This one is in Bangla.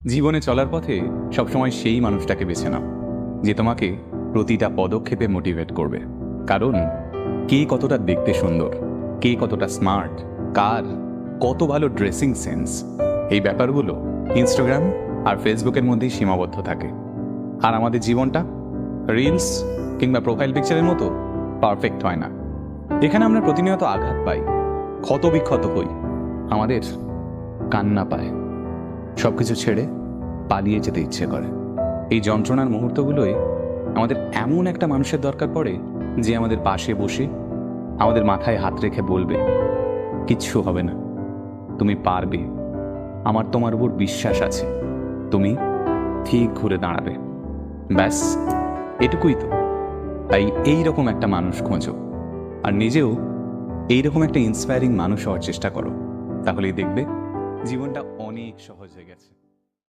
জীবনে চলার পথে সবসময় সেই মানুষটাকে বেছে নাও যে তোমাকে প্রতিটা পদক্ষেপে মোটিভেট করবে। কারণ কে কতটা দেখতে সুন্দর, কে কতটা স্মার্ট, কার কত ভালো ড্রেসিং সেন্স, এই ব্যাপারগুলো ইনস্টাগ্রাম আর ফেসবুকের মধ্যেই সীমাবদ্ধ থাকে। আর আমাদের জীবনটা রিলস কিংবা প্রোফাইল পিকচারের মতো পারফেক্ট হয় না। এখানে আমরা প্রতিনিয়ত আঘাত পাই, ক্ষতবিক্ষত হই, আমাদের কান্না পায়, সবকিছু ছেড়ে পালিয়ে যেতে ইচ্ছে করে। এই যন্ত্রণার মুহূর্তগুলোয় আমাদের এমন একটা মানুষের দরকার পড়ে যে আমাদের পাশে বসে আমাদের মাথায় হাত রেখে বলবে, কিচ্ছু হবে না, তুমি পারবে, আমার তোমার উপর বিশ্বাস আছে, তুমি ঠিক ঘুরে দাঁড়াবে। ব্যাস এটুকুই তো। তাই এইরকম একটা মানুষ খোঁজো, আর নিজেও এইরকম একটা ইন্সপায়ারিং মানুষ হওয়ার চেষ্টা করো। তাহলেই দেখবে জীবনটা অনেক সহজ হয়ে গেছে।